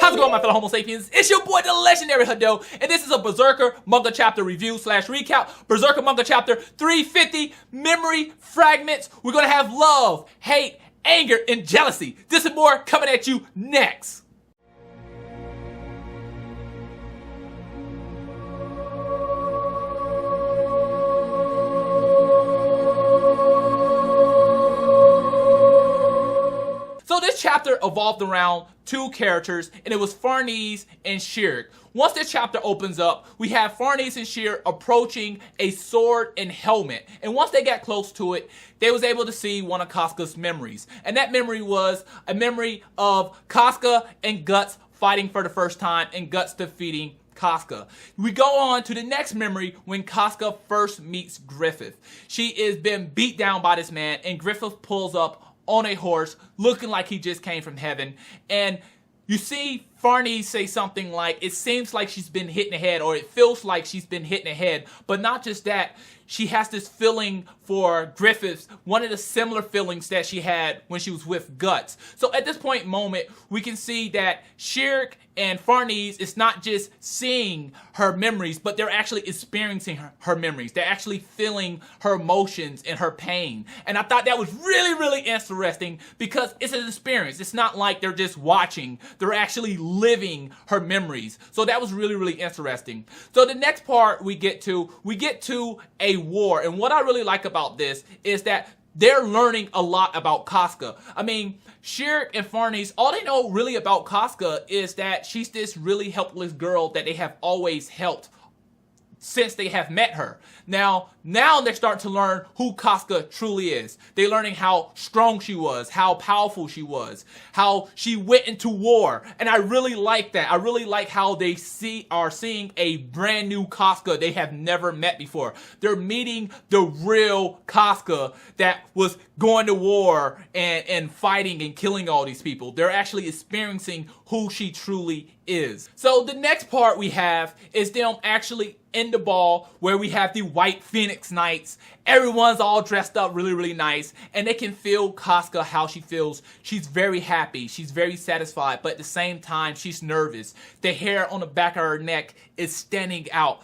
How's it going, my fellow Homo sapiens? It's your boy, the legendary Hadou, and this is a Berserker manga chapter review / recap. Berserker manga chapter 350, memory fragments. We're gonna have love, hate, anger, and jealousy. This and more coming at you next. So this chapter evolved around two characters, and it was Farnese and Shirk. Once this chapter opens up, we have Farnese and Shirk approaching a sword and helmet. And once they got close to it, they was able to see one of Casca's memories. And that memory was a memory of Casca and Guts fighting for the first time, and Guts defeating Casca. We go on to the next memory when Casca first meets Griffith. She is being beat down by this man, and Griffith pulls up on a horse, looking like he just came from heaven. And you see Farnese say something like, it seems like she's been hit in the head, or it feels like she's been hit in the head. But not just that, she has this feeling for Griffith, one of the similar feelings that she had when she was with Guts. So at this point moment, we can see that Shirk and Farnese is not just seeing her memories, but they're actually experiencing her memories. They're actually feeling her emotions and her pain. And I thought that was really, really interesting because it's an experience. It's not like they're just watching. They're actually living her memories. So that was really, really interesting. So the next part we get to a war. And what I really like about this is that they're learning a lot about Casca. I mean, Shirk and Farnese, all they know really about Casca is that she's this really helpless girl that they have always helped since they have met her. Now they're starting to learn who Casca truly is. They're learning how strong she was, how powerful she was, how she went into war. And I really like that. I really like how they are seeing a brand new Casca they have never met before. They're meeting the real Casca that was going to war and fighting and killing all these people. They're actually experiencing who she truly is. So the next part we have is them actually in the ball where we have the White Phoenix Knights. Everyone's all dressed up really, really nice, and they can feel Casca how she feels. She's very happy, she's very satisfied, but at the same time she's nervous. The hair on the back of her neck is standing up,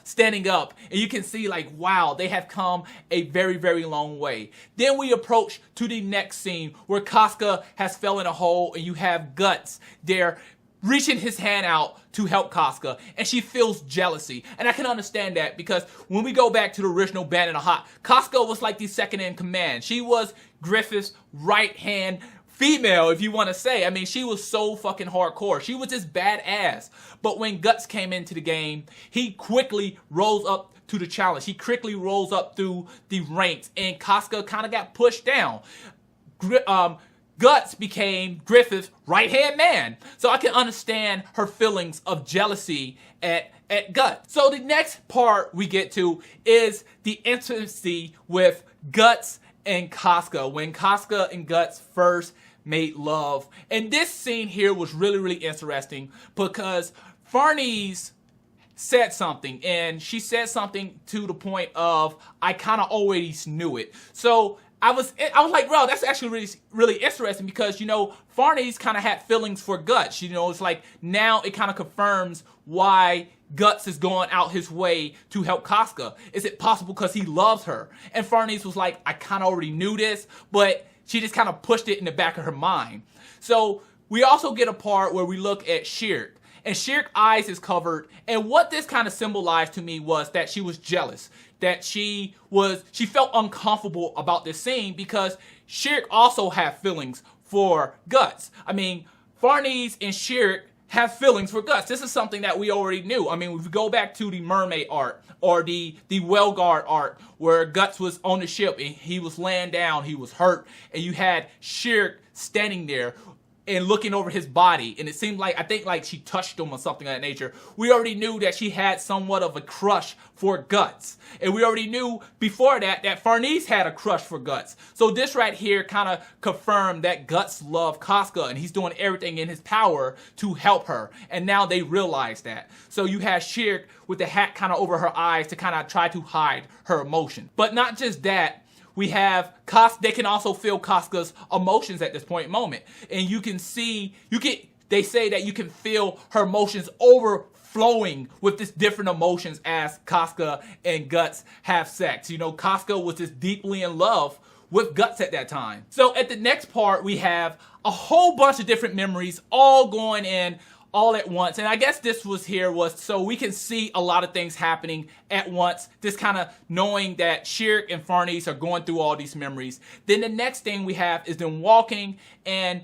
and you can see like, wow, they have come a very, very long way. Then we approach to the next scene where Casca has fell in a hole, and you have Guts there reaching his hand out to help Casca, and she feels jealousy. And I can understand that because when we go back to the original Band in the Hot, Casca was like the second in command. She was Griffith's right hand female, if you want to say. I mean, she was so fucking hardcore. She was just badass. But when Guts came into the game, he quickly rose up to the challenge. He quickly rose up through the ranks, and Casca kind of got pushed down. Guts became Griffith's right-hand man. So I can understand her feelings of jealousy at Guts. So the next part we get to is the intimacy with Guts and Casca, when Casca and Guts first made love. And this scene here was really, really interesting because Farnese said something, and she said something to the point of, I kind of always knew it. So I was like, bro, that's actually really, really interesting because, you know, Farnese kind of had feelings for Guts. You know, it's like now it kind of confirms why Guts is going out his way to help Casca. Is it possible because he loves her? And Farnese was like, I kind of already knew this, but she just kind of pushed it in the back of her mind. So we also get a part where we look at Shirk. And Shirk's eyes is covered, and what this kind of symbolized to me was that she was jealous, that she felt uncomfortable about this scene because Shirk also had feelings for Guts. I mean, Farnese and Shirk have feelings for Guts. This is something that we already knew. I mean, if we go back to the mermaid art or the well guard art where Guts was on the ship and he was laying down, he was hurt, and you had Shirk standing there and looking over his body, and it seemed like, I think like she touched him or something of that nature. We already knew that she had somewhat of a crush for Guts. And we already knew before that Farnese had a crush for Guts. So this right here kind of confirmed that Guts loved Casca, and he's doing everything in his power to help her. And now they realize that. So you have Shirk with the hat kind of over her eyes to kind of try to hide her emotion. But not just that, we have Casca, they can also feel Casca's emotions at this point moment. And you can see, they say that you can feel her emotions overflowing with this different emotions as Casca and Guts have sex. You know, Casca was just deeply in love with Guts at that time. So at the next part, we have a whole bunch of different memories all going in all at once. And I guess this was so we can see a lot of things happening at once, just kind of knowing that Sheerick and Farnese are going through all these memories. Then the next thing we have is them walking, and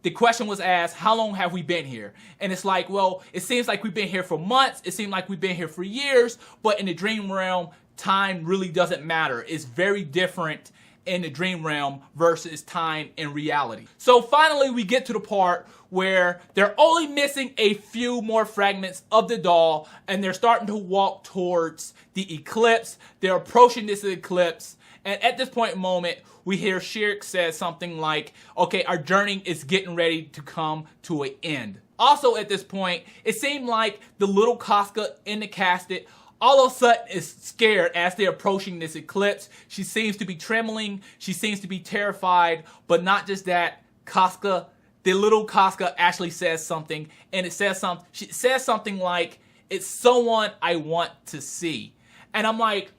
the question was asked, how long have we been here? And it's like, well, it seems like we've been here for months. It seems like we've been here for years, but in the dream realm, time really doesn't matter. It's very different in the dream realm versus time in reality. So finally, we get to the part where they're only missing a few more fragments of the doll, and they're starting to walk towards the eclipse. They're approaching this eclipse, and at this point in moment, we hear Sheerick says something like, okay, our journey is getting ready to come to an end. Also at this point, it seemed like the little Casca in the casket all of a sudden is scared as they're approaching this eclipse. She seems to be trembling. She seems to be terrified. But not just that, Casca, the little Casca actually says something. And she says something like, it's someone I want to see. And I'm like,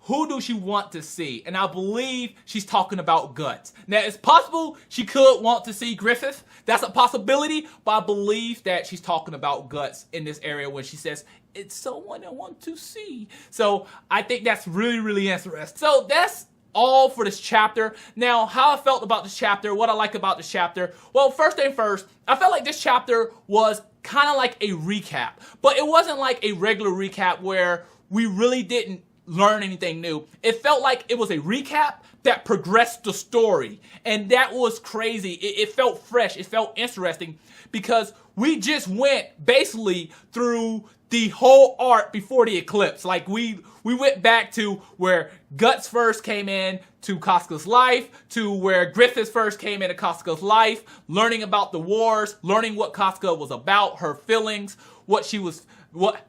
who do she want to see? And I believe she's talking about Guts. Now, it's possible she could want to see Griffith. That's a possibility. But I believe that she's talking about Guts in this area when she says, it's someone I want to see. So I think that's really, really interesting. So that's all for this chapter. Now, how I felt about this chapter, what I like about this chapter. Well, first thing first, I felt like this chapter was kind of like a recap. But it wasn't like a regular recap where we really didn't learn anything new. It felt like it was a recap that progressed the story. And that was crazy. It felt fresh. It felt interesting because we just went basically through the whole arc before the eclipse. Like we went back to where Guts first came in to Casca's life, to where Griffith first came into Casca's life, learning about the wars, learning what Casca was about, her feelings,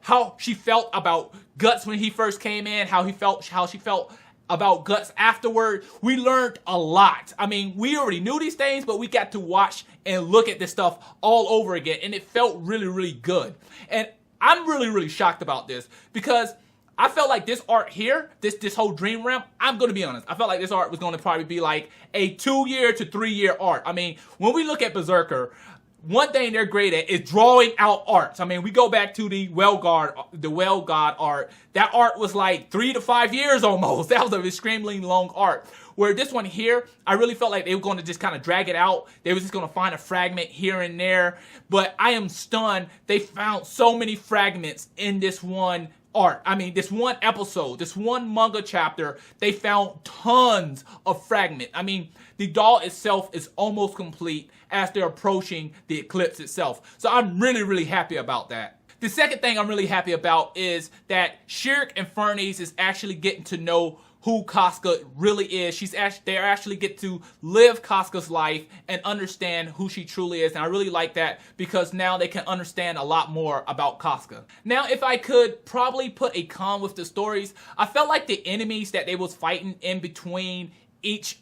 how she felt about Guts when he first came in, how she felt about Guts afterward. We learned a lot. I mean, we already knew these things, but we got to watch and look at this stuff all over again, and it felt really, really good. And I'm really, really shocked about this because I felt like this art here, this whole dream realm, I'm going to be honest, I felt like this art was going to probably be like a 2-year to 3-year art. I mean, when we look at Berserker, one thing they're great at is drawing out arts. I mean, we go back to the Well God art. That art was like 3 to 5 years almost. That was an extremely long art. Where this one here, I really felt like they were going to just kind of drag it out. They were just going to find a fragment here and there. But I am stunned. They found so many fragments in this one art. I mean, this one episode, this one manga chapter, they found tons of fragments. I mean, the doll itself is almost complete as they're approaching the eclipse itself. So I'm really, really happy about that. The second thing I'm really happy about is that Sheerick and Farnese is actually getting to know who Casca really is. They actually get to live Casca's life and understand who she truly is. And I really like that because now they can understand a lot more about Casca. Now, if I could probably put a con with the stories, I felt like the enemies that they was fighting in between each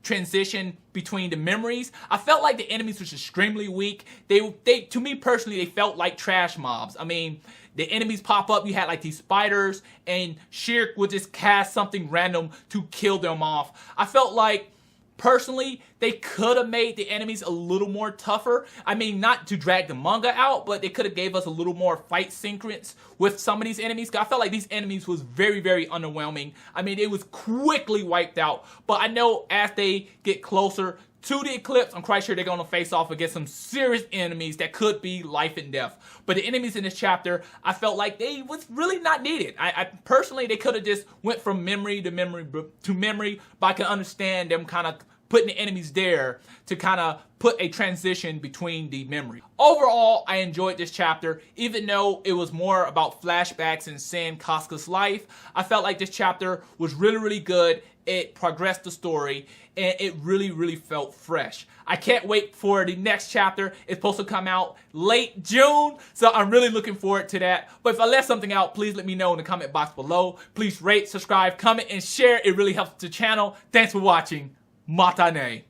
transition between the memories, I felt like the enemies was extremely weak. They to me personally, they felt like trash mobs. I mean, the enemies pop up, you had like these spiders, and Sheerick would just cast something random to kill them off. I felt like, personally, they could have made the enemies a little more tougher. I mean, not to drag the manga out, but they could have gave us a little more fight sequence with some of these enemies. I felt like these enemies was very, very underwhelming. I mean, it was quickly wiped out. But I know as they get closer to the eclipse, I'm quite sure they're going to face off against some serious enemies that could be life and death. But the enemies in this chapter, I felt like they was really not needed. I personally, they could have just went from memory to memory to memory, but I can understand them kind of putting the enemies there to kind of put a transition between the memory. Overall, I enjoyed this chapter, even though it was more about flashbacks and seeing Casca's life. I felt like this chapter was really, really good. It progressed the story, and it really, really felt fresh. I can't wait for the next chapter. It's supposed to come out late June, so I'm really looking forward to that. But if I left something out, please let me know in the comment box below. Please rate, subscribe, comment, and share. It really helps the channel. Thanks for watching. Matane.